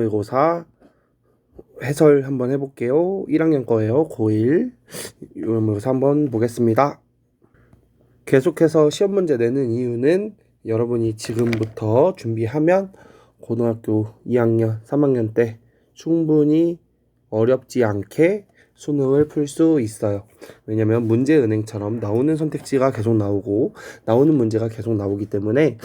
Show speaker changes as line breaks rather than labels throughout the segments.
모의고사 해설 한번 해볼게요. 1학년 거예요. 고1 모의고사 한번 보겠습니다. 계속해서 시험 문제 내는 이유는 여러분이 지금부터 준비하면 고등학교 2학년, 3학년 때 충분히 어렵지 않게 수능을 풀 수 있어요. 왜냐면 문제은행처럼 나오는 선택지가 계속 나오고 나오는 문제가 계속 나오기 때문에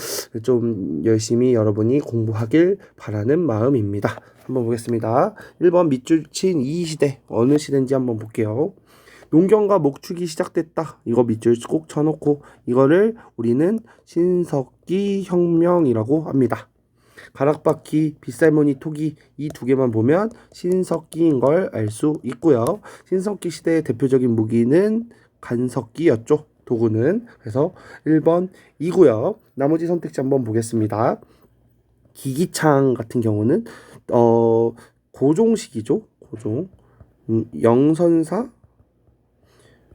좀 열심히 여러분이 공부하길 바라는 마음입니다. 한번 보겠습니다. 1번 밑줄 친 이 시대 어느 시대인지 한번 볼게요. 농경과 목축이 시작됐다. 이거 밑줄 꼭 쳐놓고 이거를 우리는 신석기 혁명이라고 합니다. 가락바퀴, 빗살무늬, 토기 이 두 개만 보면 신석기인 걸 알 수 있고요. 신석기 시대의 대표적인 무기는 간석기였죠. 도구는. 그래서 1번 이고요. 나머지 선택지 한번 보겠습니다. 기기창 같은 경우는 고종식이죠. 고종. 영선사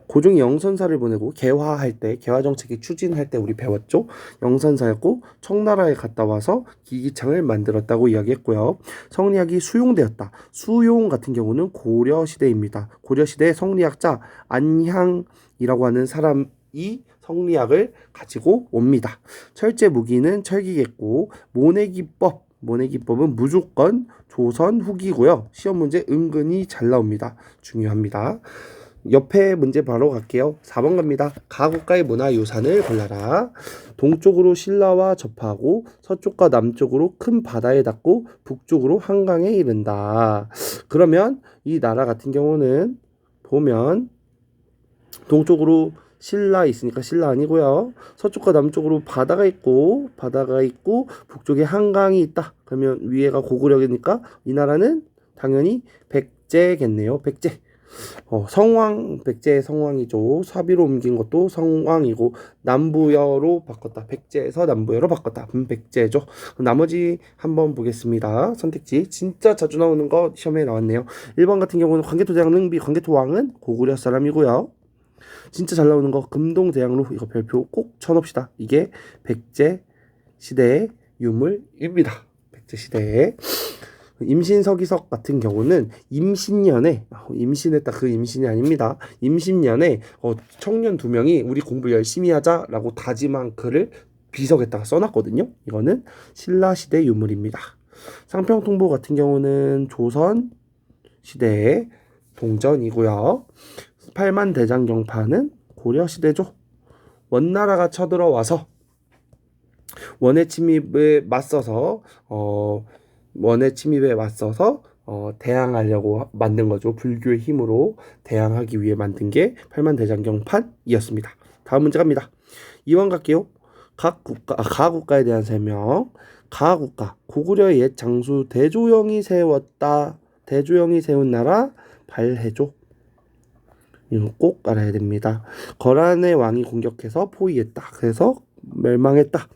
고종이 영선사를 보내고 개화할 때, 개화 정책이 추진할 때 우리 배웠죠. 영선사였고 청나라에 갔다 와서 기기창을 만들었다고 이야기했고요. 성리학이 수용되었다. 수용 같은 경우는 고려 시대입니다. 고려 시대 성리학자 안향이라고 하는 사람이 성리학을 가지고 옵니다. 철제 무기는 철기겠고 모내기법은 무조건 조선 후기고요. 시험 문제 은근히 잘 나옵니다. 중요합니다. 옆에 문제 바로 갈게요. 4번 갑니다. 가국가의 문화유산을 골라라. 동쪽으로 신라와 접하고 서쪽과 남쪽으로 큰 바다에 닿고 북쪽으로 한강에 이른다. 그러면 이 나라 같은 경우는 보면 동쪽으로 신라 있으니까 신라 아니고요. 서쪽과 남쪽으로 바다가 있고 북쪽에 한강이 있다. 그러면 위에가 고구려니까 이 나라는 당연히 백제겠네요. 백제. 성왕, 백제의 성왕이죠. 사비로 옮긴 것도 성왕이고 남부여로 바꿨다. 백제에서 남부여로 바꿨다. 백제죠. 나머지 한번 보겠습니다. 선택지 진짜 자주 나오는 거 시험에 나왔네요. 1번 같은 경우는 광개토대왕 능비, 광개토왕은 고구려 사람이고요. 진짜 잘 나오는 거 금동대왕로 이거 별표 꼭 쳐놓읍시다. 이게 백제 시대의 유물입니다. 백제 시대의 임신서기석 같은 경우는 임신년에 임신했다 그 임신이 아닙니다. 임신년에 청년 2명이 우리 공부 열심히 하자라고 다짐한 글을 비석에다가 써놨거든요. 이거는 신라시대 유물입니다. 상평통보 같은 경우는 조선 시대의 동전이고요. 팔만대장경파는 고려시대죠. 원나라가 쳐들어와서 원의 침입에 맞서서 대항하려고 만든 거죠. 불교의 힘으로 대항하기 위해 만든 게 팔만대장경판이었습니다. 다음 문제 갑니다. 2번 갈게요. 가국가에 대한 설명. 가국가 고구려의 옛 장수 대조영이 세웠다. 대조영이 세운 나라 발해죠. 이거 꼭 알아야 됩니다. 거란의 왕이 공격해서 포위했다. 그래서 멸망했다.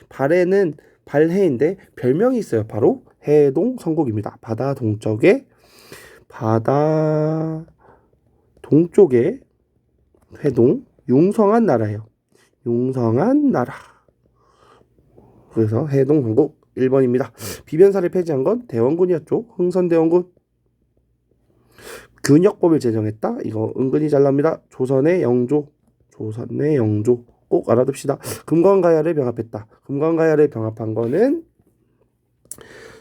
발해는 발해인데 별명이 있어요. 바로 해동 성국입니다. 바다 동쪽에 해동 융성한 나라예요. 융성한 나라. 그래서 해동 성국 1번입니다. 비변사를 폐지한 건 대원군이었죠. 흥선대원군. 균역법을 제정했다. 이거 은근히 잘 나옵니다. 조선의 영조 꼭 알아둡시다. 금관가야를 병합했다. 금관가야를 병합한 거는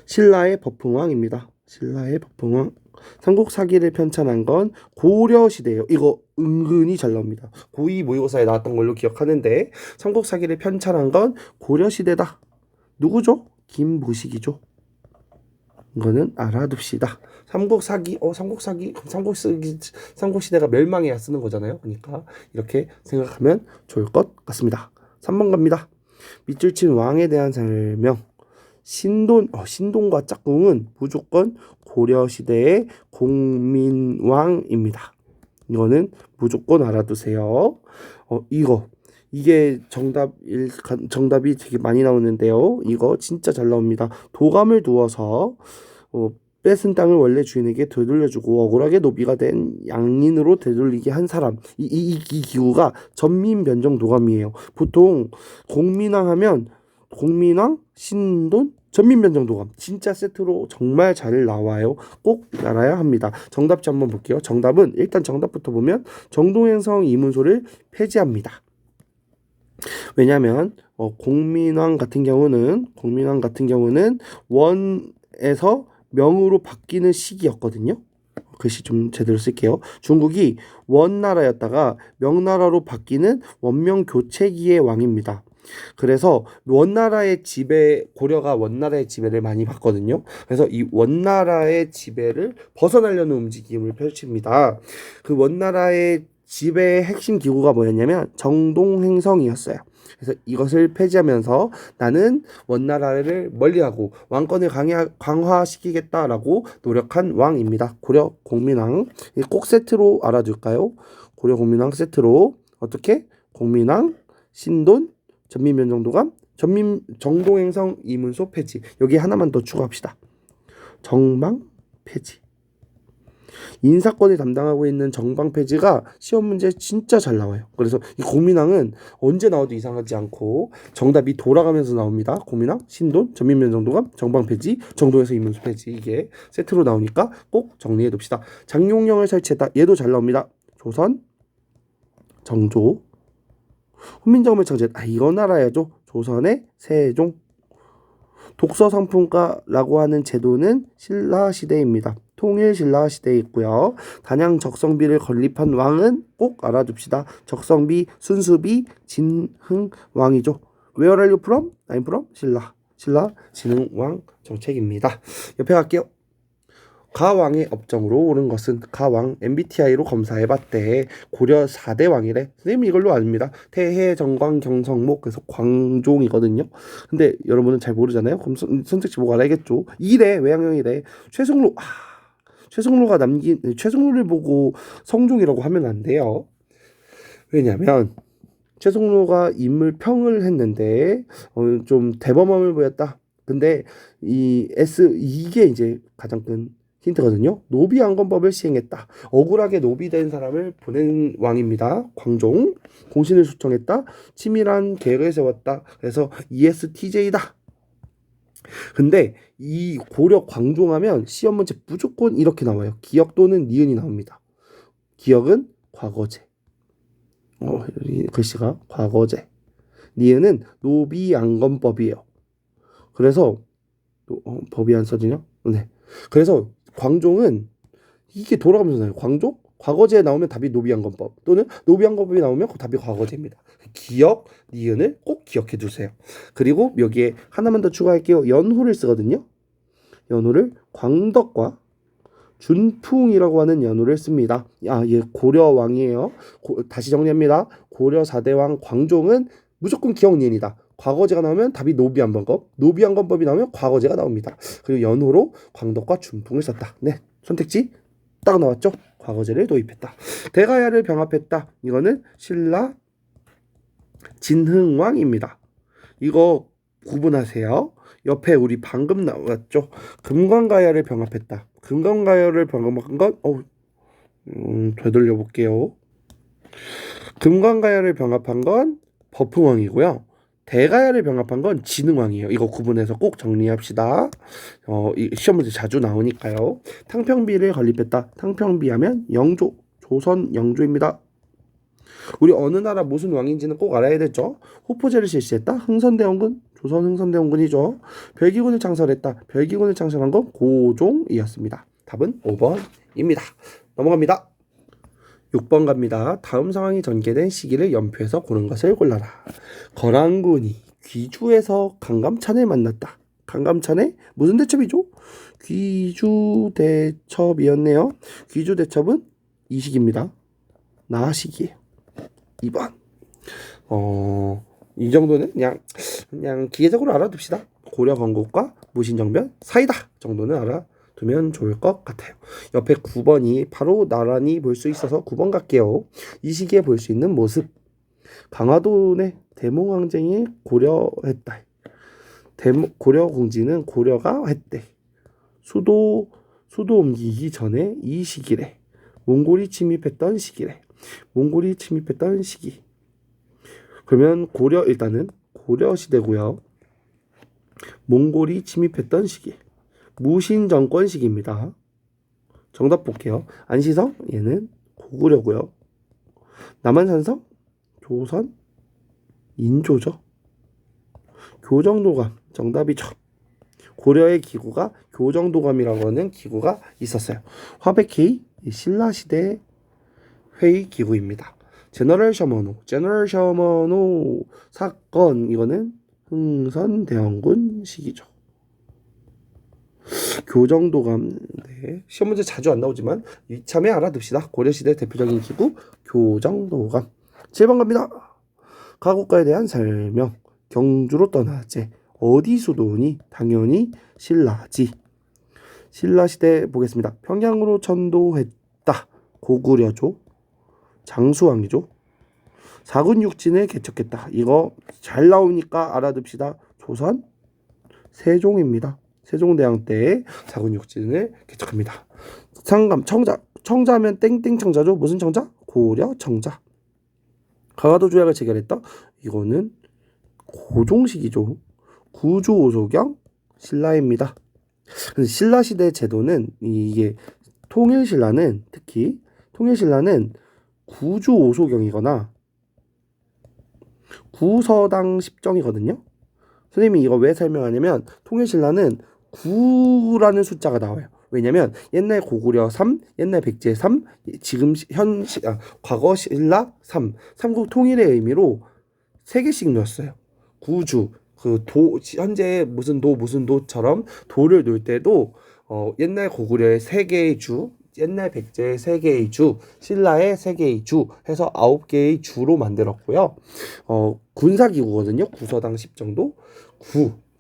신라의 법흥왕입니다. 신라의 법흥왕. 삼국사기를 편찬한 건 고려시대예요. 이거 은근히 잘 나옵니다. 고2 모의고사에 나왔던 걸로 기억하는데 삼국사기를 편찬한 건 고려시대다. 누구죠? 김무식이죠. 이거는 알아둡시다. 삼국시대가 멸망해야 쓰는 거잖아요. 그러니까 이렇게 생각하면 좋을 것 같습니다. 3번 갑니다. 밑줄 친 왕에 대한 설명. 신돈과 짝꿍은 무조건 고려시대의 공민왕입니다. 이거는 무조건 알아두세요. 이게 정답이 되게 많이 나오는데요. 이거 진짜 잘 나옵니다. 도감을 두어서 뺏은 땅을 원래 주인에게 되돌려주고 억울하게 노비가 된 양인으로 되돌리게 한 사람. 이 기구가 전민변정도감이에요. 보통 공민왕 하면 공민왕, 신돈, 전민변정도감 진짜 세트로 정말 잘 나와요. 꼭 알아야 합니다. 정답지 한번 볼게요. 정답은 일단 정답부터 보면 정동행성 이문소를 폐지합니다. 왜냐하면 공민왕 같은 경우는 원에서 명으로 바뀌는 시기였거든요. 글씨 좀 제대로 쓸게요. 중국이 원나라였다가 명나라로 바뀌는 원명 교체기의 왕입니다. 그래서 고려가 원나라의 지배를 많이 받거든요. 그래서 이 원나라의 지배를 벗어나려는 움직임을 펼칩니다. 그 원나라의 지배의 핵심 기구가 뭐였냐면 정동행성이었어요. 그래서 이것을 폐지하면서 나는 원나라를 멀리하고 왕권을 강화시키겠다라고 노력한 왕입니다. 고려 공민왕. 꼭 세트로 알아둘까요? 고려 공민왕 세트로 어떻게? 공민왕, 신돈, 전민변정도감, 정동행성 이문소 폐지. 여기 하나만 더 추가합시다. 정방 폐지. 인사권을 담당하고 있는 정방 폐지가 시험 문제 진짜 잘 나와요. 그래서 이 공민왕은 언제 나와도 이상하지 않고 정답이 돌아가면서 나옵니다. 공민왕, 신돈, 전민변정도감, 정방 폐지, 정동에서 이문수 폐지. 이게 세트로 나오니까 꼭 정리해 둡시다. 장용령을 설치했다. 얘도 잘 나옵니다. 조선, 정조, 훈민정음을 창제했다. 이건 알아야죠. 조선의 세종. 독서상품가라고 하는 제도는 신라시대입니다. 통일신라 시대에 있고요. 단양 적성비를 건립한 왕은 꼭 알아둡시다. 적성비, 순수비, 진흥왕이죠. Where are you from? I'm from 신라 진흥왕 정책입니다. 옆에 갈게요. 가왕의 업적으로 오른 것은 가왕 MBTI로 검사해봤대. 고려 4대 왕이래. 선생님 이걸로 압니다. 태해, 정광, 경성목. 그래서 광종이거든요. 근데 여러분은 잘 모르잖아요. 그럼 선택지 보고 알아야겠죠. 이래 외양형이래. 최승로가 남긴 최승로를 보고 성종이라고 하면 안 돼요. 왜냐면 최승로가 인물평을 했는데 좀 대범함을 보였다. 근데 이게 이제 가장 큰 힌트거든요. 노비안건법을 시행했다. 억울하게 노비된 사람을 보낸 왕입니다. 광종. 공신을 수청했다. 치밀한 계획을 세웠다. 그래서 ESTJ다. 근데 이 고려 광종하면 시험 문제 무조건 이렇게 나와요. 기역 또는 니은이 나옵니다. 기역은 과거제. 글씨가 과거제. 니은은 노비안건법이에요. 그래서 법이 안 써지냐? 네. 그래서 광종은 이게 돌아가면서 나와요. 광종? 과거제에 나오면 답이 노비안건법 또는 노비안건법이 나오면 답이 과거제입니다. 기역, 니은을 꼭 기억해 두세요. 그리고 여기에 하나만 더 추가할게요. 연호를 쓰거든요. 연호를 광덕과 준풍이라고 하는 연호를 씁니다. 얘 고려 왕이에요. 다시 정리합니다. 고려 4대 왕 광종은 무조건 기역, 니은이다. 과거제가 나오면 답이 노비안건법, 노비안건법이 나오면 과거제가 나옵니다. 그리고 연호로 광덕과 준풍을 썼다. 네, 선택지 딱 나왔죠? 과거제를 도입했다. 대가야를 병합했다. 이거는 신라 진흥왕입니다. 이거 구분하세요. 옆에 우리 방금 나왔죠? 금관가야를 병합했다. 금관가야를 병합한 건 되돌려 볼게요. 금관가야를 병합한 건 버풍왕이고요. 대가야를 병합한 건 진흥왕이에요. 이거 구분해서 꼭 정리합시다. 이 시험 문제 자주 나오니까요. 탕평비를 건립했다. 탕평비 하면 영조, 조선 영조입니다. 우리 어느 나라 무슨 왕인지는 꼭 알아야 되죠. 호포제를 실시했다. 흥선대원군, 조선 흥선대원군이죠. 별기군을 창설했다. 별기군을 창설한 건 고종이었습니다. 답은 5번입니다. 넘어갑니다. 6번 갑니다. 다음 상황이 전개된 시기를 연표해서 고른 것을 골라라. 거란군이 귀주에서 강감찬을 만났다. 강감찬의 무슨 대첩이죠? 귀주대첩이었네요. 귀주대첩은 이 시기입니다. 나시기예요. 2번. 이 정도는 그냥 기계적으로 알아둡시다. 고려 건국과 무신정변 사이다 정도는 알아두면 좋을 것 같아요. 옆에 9번이 바로 나란히 볼 수 있어서 9번 갈게요. 이 시기에 볼 수 있는 모습. 강화도의 대몽항쟁이 고려했다. 고려 공지는 고려가 했대. 수도 옮기기 전에 이 시기래. 몽골이 침입했던 시기래. 몽골이 침입했던 시기. 그러면 일단은 고려 시대고요. 몽골이 침입했던 시기. 무신정권 시기입니다. 정답 볼게요. 안시성 얘는 고구려고요. 남한산성 조선 인조죠. 교정도감 정답이죠. 고려의 기구가 교정도감이라고 하는 기구가 있었어요. 화백회의 신라시대 회의 기구입니다. 제너럴 셔머노 사건 이거는 흥선대원군 시기죠. 교정도감 네. 시험 문제 자주 안 나오지만 이참에 알아둡시다. 고려시대 대표적인 기구 교정도감. 7번 갑니다. 가곡가에 대한 설명. 경주로 떠나지. 어디 수도니? 당연히 신라지. 신라시대 보겠습니다. 평양으로 전도했다. 고구려죠. 장수왕이죠. 사군육진을 개척했다. 이거 잘 나오니까 알아둡시다. 조선 세종입니다. 세종대왕 때 사군육진을 개척합니다. 상감 청자면 땡땡 청자죠. 무슨 청자? 고려 청자. 강화도 조약을 체결했다. 이거는 고종식이죠. 구주오소경 신라입니다. 근데 신라시대 제도는 이게 통일신라는 특히 통일신라는 구주오소경이거나 구서당 10정이거든요. 선생님이 이거 왜 설명하냐면 통일신라는 9라는 숫자가 나와요. 왜냐면 옛날 고구려 3, 옛날 백제 3, 지금 과거 신라 3, 삼국 통일의 의미로 3개씩 넣었어요. 구주 현재 무슨 도처럼 도를 놓을 때도 옛날 고구려의 3개의 주, 옛날 백제의 3개의 주, 신라의 3개의 주 해서 9개의 주로 만들었고요. 군사기구거든요. 구서당 10정도.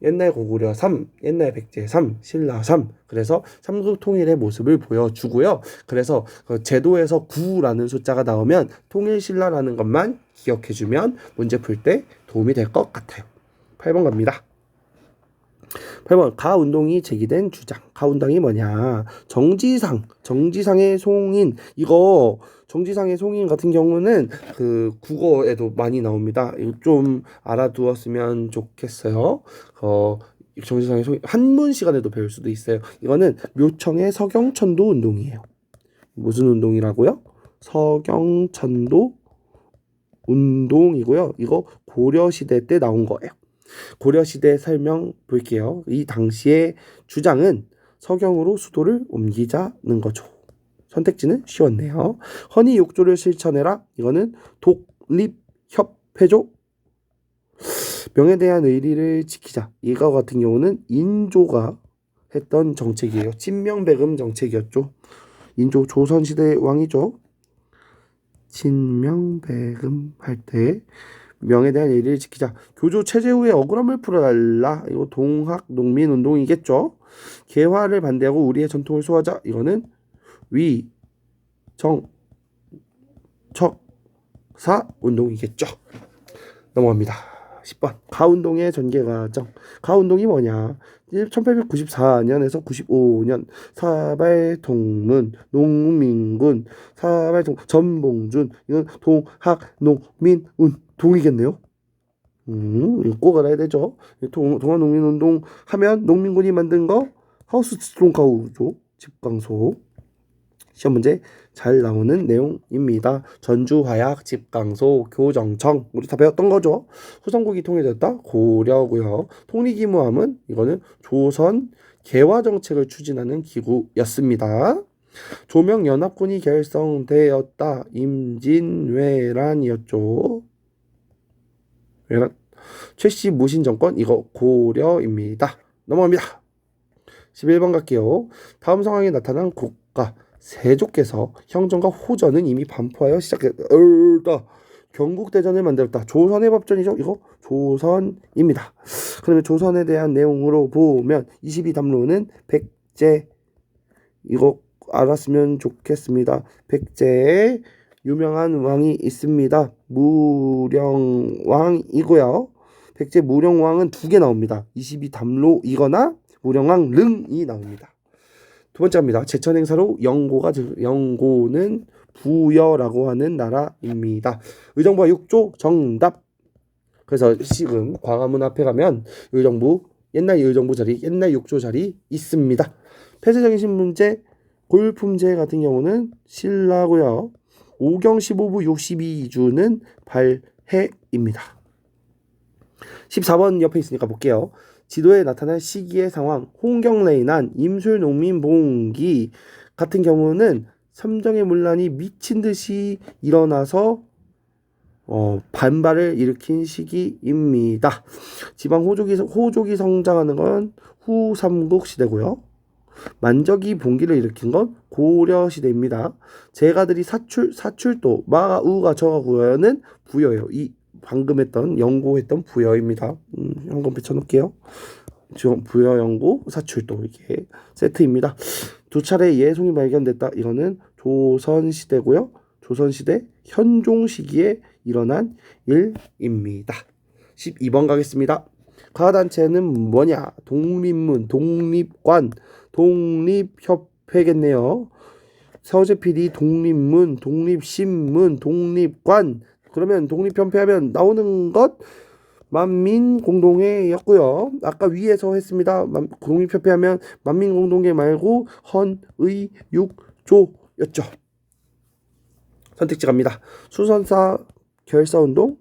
옛날 고구려 3, 옛날 백제 3, 신라 3. 그래서 삼국 통일의 모습을 보여주고요. 그래서 제도에서 9라는 숫자가 나오면 통일신라라는 것만 기억해주면 문제 풀 때 도움이 될 것 같아요. 8번 갑니다. 8번 가운동이 제기된 주장. 가운동이 뭐냐? 정지상의 송인. 이거 정지상의 송인 같은 경우는 그 국어에도 많이 나옵니다. 이거 좀 알아두었으면 좋겠어요. 정지상의 송인 한문 시간에도 배울 수도 있어요. 이거는 묘청의 서경천도 운동이에요. 무슨 운동이라고요? 서경천도 운동이고요. 이거 고려시대 때 나온 거예요. 고려시대 설명 볼게요. 이 당시의 주장은 서경으로 수도를 옮기자는 거죠. 선택지는 쉬웠네요. 헌희 욕조를 실천해라. 이거는 독립협회죠. 명에 대한 의리를 지키자. 이거 같은 경우는 인조가 했던 정책이에요. 친명배금 정책이었죠. 인조 조선시대 왕이죠. 친명배금 할 때 명에 대한 예의를 지키자. 교조 체제 후에 억울함을 풀어달라. 이거 동학 농민 운동이겠죠. 개화를 반대하고 우리의 전통을 소화하자. 이거는 위, 정, 척, 사 운동이겠죠. 넘어갑니다. 10번 가운동의 전개과정. 가운동이 뭐냐? 1894년에서 95년 사발동문 농민군 전봉준. 이건 동학농민운동이겠네요. 이거 꼭 알아야 되죠. 동학농민운동 하면 농민군이 만든 거 하우스스트롱가우죠. 집강소. 시험 문제 잘 나오는 내용입니다. 전주화약, 집강소, 교정청 우리 다 배웠던 거죠. 소선국이 통일됐다 고려고요. 통리기무함은 이거는 조선 개화 정책을 추진하는 기구였습니다. 조명연합군이 결성되었다. 임진왜란이었죠. 왜란. 최씨 무신정권 이거 고려입니다. 넘어갑니다. 11번 갈게요. 다음 상황에 나타난 국가 세조께서 형전과 호전은 이미 반포하여 시작했다. 경국대전을 만들었다. 조선의 법전이죠. 이거 조선입니다. 그러면 조선에 대한 내용으로 보면 22담로는 백제 이거 알았으면 좋겠습니다. 백제의 유명한 왕이 있습니다. 무령왕이고요. 백제 무령왕은 2개 나옵니다. 22담로이거나 무령왕 릉이 나옵니다. 두 번째 갑니다. 제천 행사로 영고는 부여라고 하는 나라입니다. 의정부와 육조 정답. 그래서 지금 광화문 앞에 가면 의정부 옛날 의정부 자리, 옛날 욕조 자리 있습니다. 폐쇄정신 문제, 골품제 같은 경우는 신라고요. 오경 15부 62주는 발해입니다. 14번 옆에 있으니까 볼게요. 지도에 나타난 시기의 상황, 홍경레이난, 임술농민봉기 같은 경우는 삼정의 문란이 미친 듯이 일어나서 반발을 일으킨 시기입니다. 지방 호족이 성장하는 건 후삼국 시대고요. 만적이 봉기를 일으킨 건 고려 시대입니다. 제가들이 사출도 마우가 저하고요는 부여예요. 이 방금 연고했던 부여입니다. 한번 붙여놓을게요. 부여, 연고, 사출도 이게 세트입니다. 두 차례 예송이 발견됐다. 이거는 조선시대고요. 조선시대 현종 시기에 일어난 일입니다. 12번 가겠습니다. 가단체는 뭐냐? 독립문, 독립관, 독립협회겠네요. 서재필이 독립문, 독립신문, 독립관. 그러면 독립협회하면 나오는 것 만민공동회였고요. 아까 위에서 했습니다. 독립협회하면 만민공동회 말고 헌의육조였죠. 선택지 갑니다. 수선사 결사운동,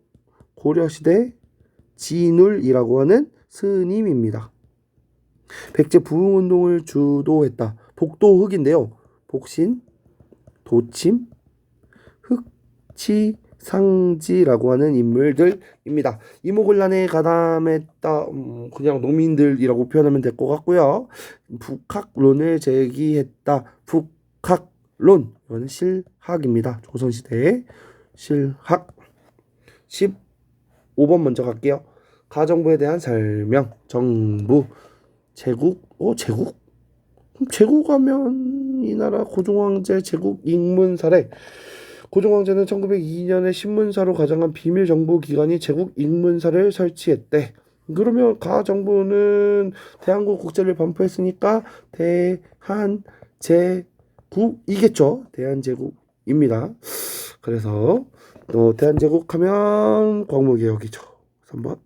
고려시대 진울이라고 하는 스님입니다. 백제 부흥운동을 주도했다. 복도흑인데요. 복신, 도침, 흑치, 상지라고 하는 인물들입니다. 이모곤란에 가담했다. 그냥 농민들이라고 표현하면 될 것 같고요. 북학론을 제기했다. 북학론. 이거는 실학입니다. 조선시대의 실학. 15번 먼저 갈게요. 가정부에 대한 설명. 정부. 제국. 제국? 제국하면 이 나라 고종황제 제국 ing문 사례. 고종황제는 1902년에 신문사로 가장한 비밀정보기관이 제국 ing문사를 설치했대. 그러면 가정부는 대한국 국제를 반포했으니까 대한제국이겠죠. 대한제국입니다. 그래서 대한제국 하면 광무개혁이죠. 3번.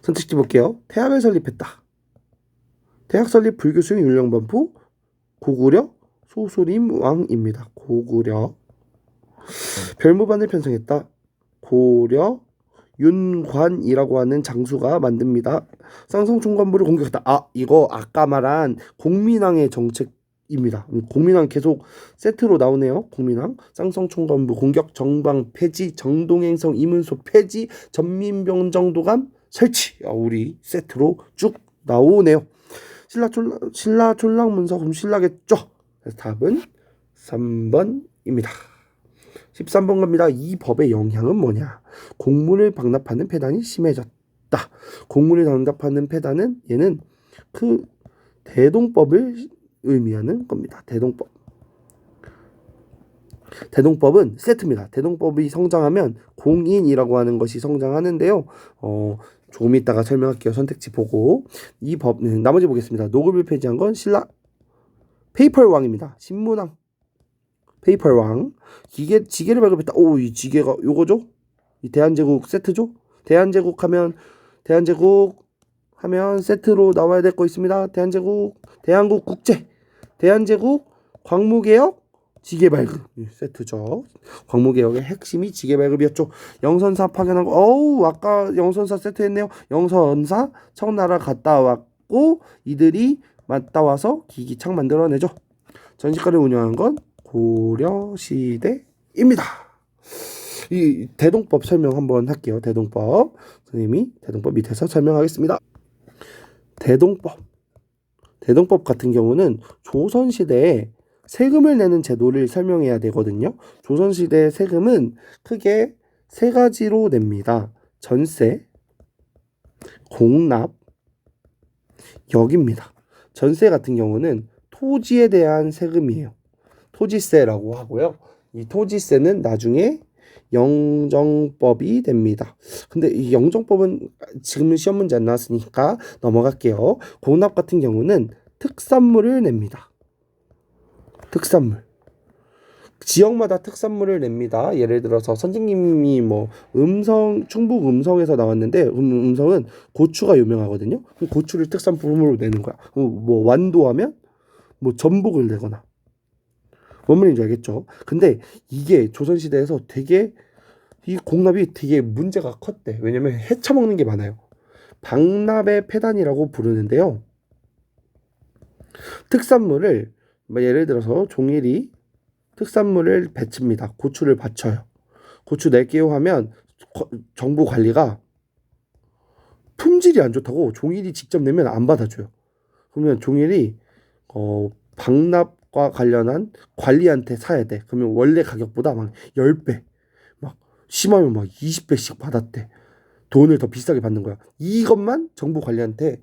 선택지 볼게요. 태학을 설립했다. 태학 설립 불교 수행 율령반포 고구려 소수림 왕입니다. 고구려. 별무반을 편성했다. 고려 윤관이라고 하는 장수가 만듭니다. 쌍성총관부를 공격했다. 이거 아까 말한 공민왕의 정책입니다. 공민왕 계속 세트로 나오네요. 공민왕, 쌍성총관부 공격, 정방 폐지, 정동행성 이문소 폐지, 전민병정도감 설치. 우리 세트로 쭉 나오네요. 신라촌랑문서 그럼 신라겠죠. 그래서 답은 3번입니다. 13번 갑니다. 이 법의 영향은 뭐냐? 공물을 방납하는 폐단이 심해졌다. 공물을 방납하는 폐단은 얘는 그 대동법을 의미하는 겁니다. 대동법은 세트입니다. 대동법이 성장하면 공인이라고 하는 것이 성장하는데요. 조금 이따가 설명할게요. 선택지 보고. 이 법, 나머지 보겠습니다. 노급을 폐지한 건 신라 페이펄왕입니다. 신문왕. 페이펄왕. 지게를 발급했다. 이 지게가 요거죠? 이 대한제국 세트죠? 대한제국 하면 세트로 나와야 될 거 있습니다. 대한국 국제, 대한제국, 광무개혁, 지게발급 세트죠. 광무개혁의 핵심이 지게발급이었죠. 영선사 파견한 거, 아까 영선사 세트 했네요. 영선사 청나라 갔다 왔고 이들이 맞다 와서 기기창 만들어내죠. 전시가를 운영한 건 고려시대입니다. 이 대동법 설명 한번 할게요. 대동법. 선생님이 대동법 밑에서 설명하겠습니다. 대동법 같은 경우는 조선시대에 세금을 내는 제도를 설명해야 되거든요. 조선시대 세금은 크게 세 가지로 냅니다. 전세, 공납, 역입니다. 전세 같은 경우는 토지에 대한 세금이에요. 토지세라고 하고요. 이 토지세는 나중에 영정법이 됩니다. 근데 이 영정법은 지금은 시험 문제 안 나왔으니까 넘어갈게요. 공납 같은 경우는 특산물을 냅니다. 특산물. 지역마다 특산물을 냅니다. 예를 들어서 선생님이 뭐 충북 음성에서 나왔는데 음성은 고추가 유명하거든요. 그럼 고추를 특산품으로 내는 거야. 뭐 완도하면 뭐 전복을 내거나. 뭔 말인지 알겠죠? 근데 이게 조선시대에서 되게 이 공납이 되게 문제가 컸대. 왜냐면 헤쳐먹는 게 많아요. 박납의 폐단이라고 부르는데요. 특산물을 예를 들어서 종일이 특산물을 배칩니다. 고추를 바쳐요. 고추 낼게요 하면 정부 관리가 품질이 안 좋다고 종일이 직접 내면 안 받아줘요. 그러면 종일이 박납과 관련한 관리한테 사야 돼. 그러면 원래 가격보다 막 10배, 막 심하면 막 20배씩 받았대. 돈을 더 비싸게 받는 거야. 이것만 정부 관리한테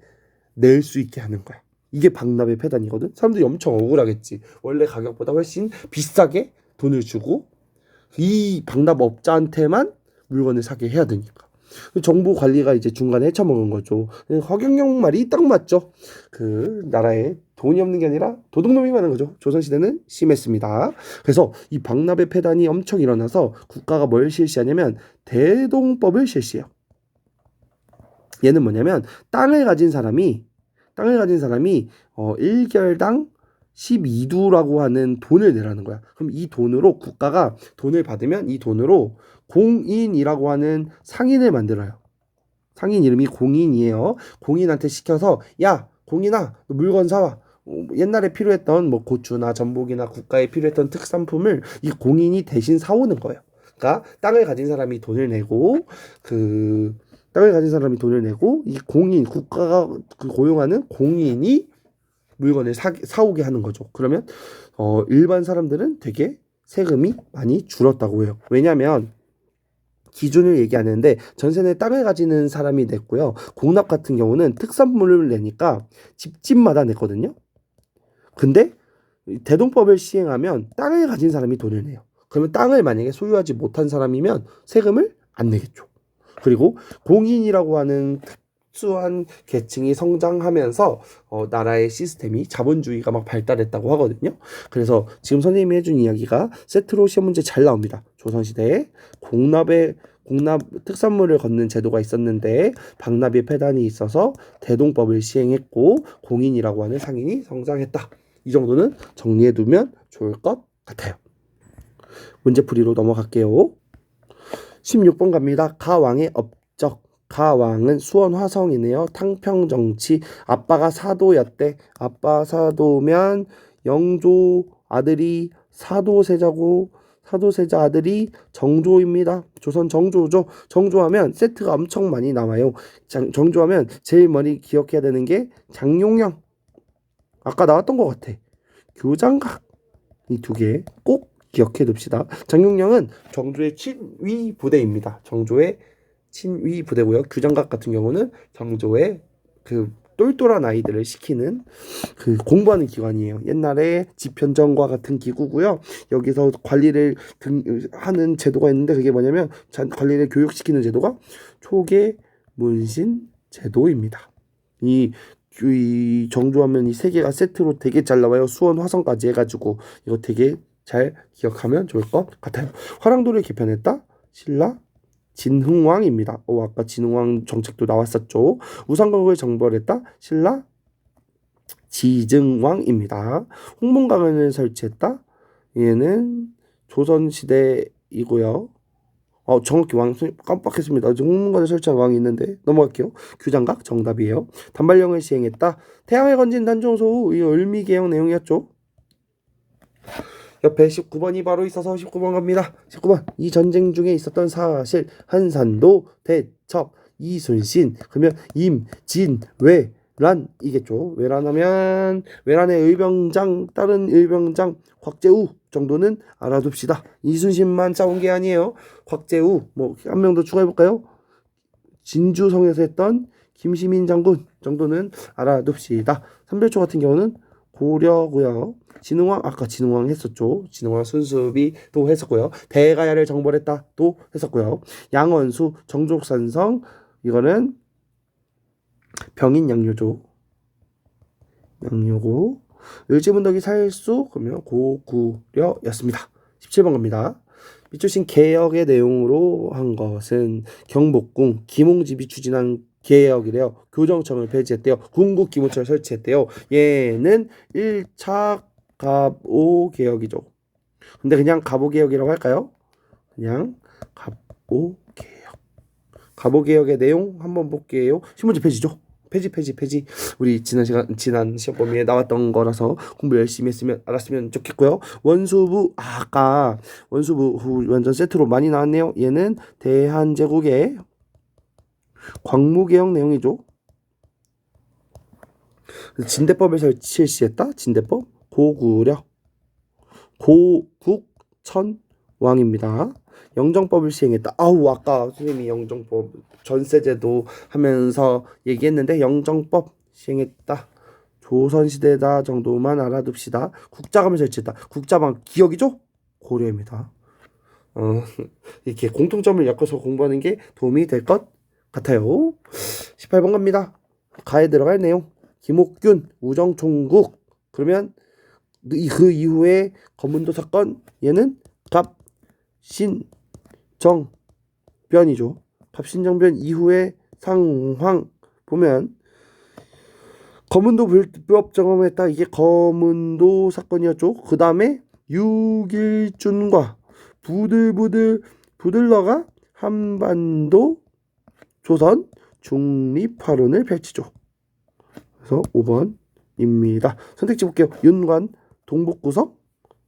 낼 수 있게 하는 거야. 이게 박납의 폐단이거든. 사람들이 엄청 억울하겠지. 원래 가격보다 훨씬 비싸게 돈을 주고 이 박납업자한테만 물건을 사게 해야 되니까. 정부 관리가 이제 중간에 헤쳐먹은 거죠. 허경영 말이 딱 맞죠. 그 나라에 돈이 없는 게 아니라 도둑놈이 많은 거죠. 조선시대는 심했습니다. 그래서 이 박납의 폐단이 엄청 일어나서 국가가 뭘 실시하냐면 대동법을 실시해요. 얘는 뭐냐면 땅을 가진 사람이 1결당 12두라고 하는 돈을 내라는 거야. 그럼 이 돈으로 국가가 돈을 받으면 이 돈으로 공인이라고 하는 상인을 만들어요. 상인 이름이 공인이에요. 공인한테 시켜서 야 공인아 너 물건 사와. 옛날에 필요했던 뭐 고추나 전복이나 국가에 필요했던 특산품을 이 공인이 대신 사오는 거예요. 그러니까 땅을 가진 사람이 돈을 내고 이 공인 국가가 고용하는 공인이 물건을 사오게 하는 거죠. 그러면 일반 사람들은 되게 세금이 많이 줄었다고 해요. 왜냐하면 기준을 얘기하는데 전세는 땅을 가지는 사람이 냈고요. 공납 같은 경우는 특산물을 내니까 집집마다 냈거든요. 근데 대동법을 시행하면 땅을 가진 사람이 돈을 내요. 그러면 땅을 만약에 소유하지 못한 사람이면 세금을 안 내겠죠. 그리고 공인이라고 하는 특수한 계층이 성장하면서 나라의 시스템이 자본주의가 막 발달했다고 하거든요. 그래서 지금 선생님이 해준 이야기가 세트로 시험 문제 잘 나옵니다. 조선시대에 공납 특산물을 걷는 제도가 있었는데 박납의 폐단이 있어서 대동법을 시행했고 공인이라고 하는 상인이 성장했다. 이 정도는 정리해두면 좋을 것 같아요. 문제풀이로 넘어갈게요. 16번 갑니다. 가왕의 업적. 가왕은 수원 화성이네요. 탕평정치. 아빠가 사도였대. 아빠 사도면 영조 아들이 사도세자고 사도세자 아들이 정조입니다. 조선 정조죠. 정조하면 세트가 엄청 많이 나와요. 정조하면 제일 많이 기억해야 되는 게 장용영. 아까 나왔던 것 같아. 교장각. 이 두 개 꼭 기억해 둡시다. 장용영은 정조의 친위 부대입니다. 정조의 친위 부대고요. 규장각 같은 경우는 정조의 그 똘똘한 아이들을 시키는 그 공부하는 기관이에요. 옛날에 집현정과 같은 기구고요. 여기서 관리를 하는 제도가 있는데 그게 뭐냐면 관리를 교육시키는 제도가 초계 문신 제도입니다. 이 정조하면 이 세 개가 세트로 되게 잘 나와요. 수원 화성까지 해가지고 이거 되게 잘 기억하면 좋을 것 같아요. 화랑도를 개편했다. 신라 진흥왕입니다. 아까 진흥왕 정책도 나왔었죠. 우상국을 정벌했다. 신라 지증왕입니다. 홍문관을 설치했다. 얘는 조선시대이고요. 정확히 왕 깜빡했습니다. 홍문관을 설치한 왕이 있는데 넘어갈게요. 규장각 정답이에요. 단발령을 시행했다. 태양을 건진 단종소후 이 을미개혁 내용이었죠. 옆에 19번이 바로 있어서 19번 갑니다. 19번 이 전쟁 중에 있었던 사실 한산도 대첩 이순신 그러면 임진왜란 이겠죠. 왜란하면 왜란의 의병장 다른 의병장 곽재우 정도는 알아둡시다. 이순신만 싸운 게 아니에요. 곽재우 뭐 한 명 더 추가해 볼까요? 진주성에서 했던 김시민 장군 정도는 알아둡시다. 삼별초 같은 경우는 고려고요. 진흥왕 아까 진흥왕 했었죠. 진흥왕 순수비도 했었고요. 대가야를 정벌했다 또 했었고요. 양원수 정족산성 이거는 병인 양요죠. 양요고 을지문덕이 살수 그러면 고구려였습니다. 17번 갑니다. 밑주신 개혁의 내용으로 한 것은 경복궁 김홍집이 추진한 개혁이래요. 교정청을 폐지했대요. 궁극기무처를 설치했대요. 얘는 1차 갑오 개혁이죠. 근데 그냥 갑오 개혁이라고 할까요? 그냥 갑오 개혁. 갑오 개혁의 내용 한번 볼게요. 신문지 폐지죠. 폐지. 우리 지난 시험 범위에 나왔던 거라서 공부 열심히 했으면 알았으면 좋겠고요. 원수부 아까 원수부 완전 세트로 많이 나왔네요. 얘는 대한제국의 광무개혁 내용이죠. 진대법을 실시했다. 진대법 고구려 고국천왕입니다. 영정법을 시행했다. 아우 아까 선생님이 영정법 전세제도 하면서 얘기했는데 영정법 시행했다. 조선시대다 정도만 알아둡시다. 국자감을 설치했다. 국자방 기억이죠? 고려입니다. 이렇게 공통점을 엮어서 공부하는 게 도움이 될 것 같아요. 18번 갑니다. 가에 들어갈 내용. 김옥균 우정총국. 그러면 그 이후에 검문도 사건 얘는 갑신정변이죠. 갑신정변 이후에 상황 보면 검문도 불법 점검했다. 이게 검문도 사건이었죠. 그 다음에 육일준과 부들러가 한반도 조선 중립화론을 펼치죠. 그래서 5번입니다. 선택지 볼게요. 윤관 동북구성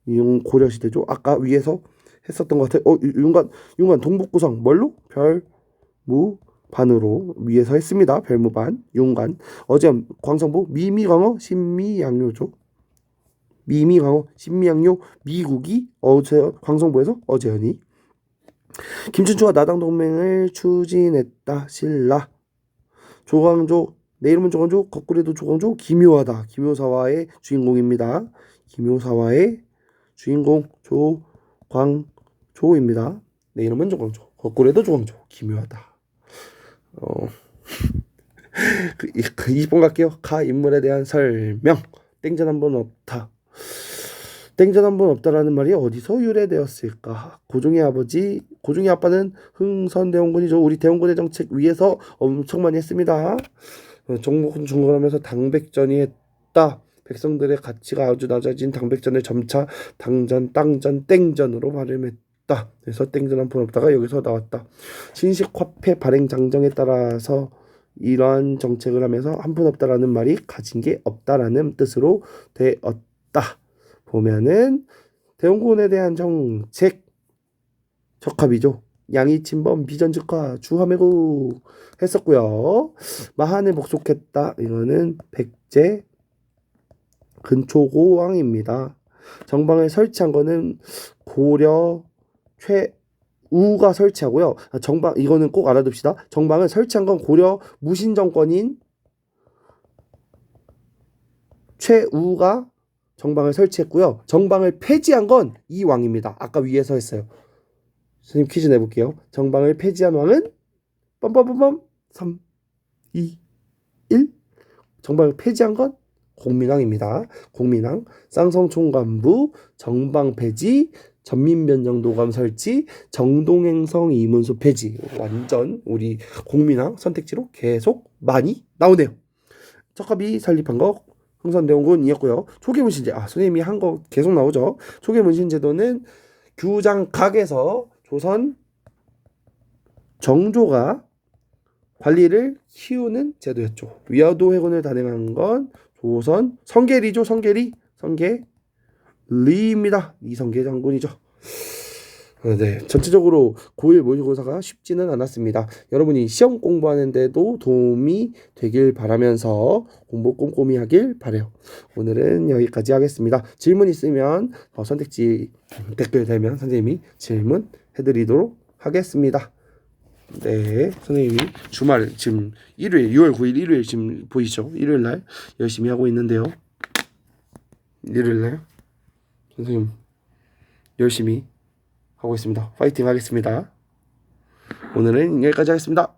이건 고려시대죠. 아까 위에서 했었던 것 같아요. 윤관 동북구성 뭘로? 별무반으로 위에서 했습니다. 별무반 윤관. 어제 광성보 미미광어 신미양요죠. 미미광어 신미양요 미국이 어제 광성보에서 어제연이. 김춘추가 나당 동맹을 추진했다. 신라 조광조 내 이름은 조광조 거꾸로도 조광조 기묘하다. 기묘사화의 주인공입니다. 기묘사화의 주인공 조광조입니다. 내 이름은 조광조 거꾸로도 조광조 기묘하다. 20번 갈게요. 가 인물에 대한 설명. 땡전 한 번 없다. 땡전 한 번 없다라는 말이 어디서 유래되었을까? 고종의 아빠는 흥선대원군이죠. 우리 대원군의 정책 위에서 엄청 많이 했습니다. 정복은 중건하면서 당백전이 했다. 백성들의 가치가 아주 낮아진 당백전을 점차 당전, 땅전, 땡전으로 발음했다. 그래서 땡전 한 번 없다가 여기서 나왔다. 신식화폐 발행 장정에 따라서 이러한 정책을 하면서 한 푼 없다라는 말이 가진 게 없다라는 뜻으로 되었다. 보면은 대원군에 대한 정책 적합이죠. 양이침범 비전직화 주함해국 했었고요. 마한을 복속했다. 이거는 백제 근초고왕입니다. 정방을 설치한 거는 고려 최우가 설치하고요. 정방 이거는 꼭 알아둡시다. 정방을 설치한 건 고려 무신정권인 최우가 정방을 설치했고요. 정방을 폐지한 건 이 왕입니다. 아까 위에서 했어요. 선생님 퀴즈 내볼게요. 정방을 폐지한 왕은 빰빰빰빰 3, 2, 1. 정방을 폐지한 건 공민왕입니다. 공민왕 쌍성총관부 정방 폐지 전민변정도감 설치 정동행성 이문소 폐지. 완전 우리 공민왕 선택지로 계속 많이 나오네요. 적합이 설립한 거 흥선대원군이었고요. 초기문신제 선생님이 한 거 계속 나오죠. 초기문신제도는 규장각에서 조선 정조가 관리를 키우는 제도였죠. 위화도 회군을 단행한 건 조선 성계리죠. 성계리입니다. 이성계 장군이죠. 네, 전체적으로 고1 모의고사가 쉽지는 않았습니다. 여러분이 시험 공부하는데도 도움이 되길 바라면서 공부 꼼꼼히 하길 바래요. 오늘은 여기까지 하겠습니다. 질문 있으면 선택지 댓글 달면 선생님이 질문 해드리도록 하겠습니다. 네, 선생님이 주말 지금 6월 9일 일요일 지금 보이시죠? 일요일날 열심히 하고 있는데요. 일요일날 선생님 열심히 하고 있습니다. 파이팅 하겠습니다. 오늘은 여기까지 하겠습니다.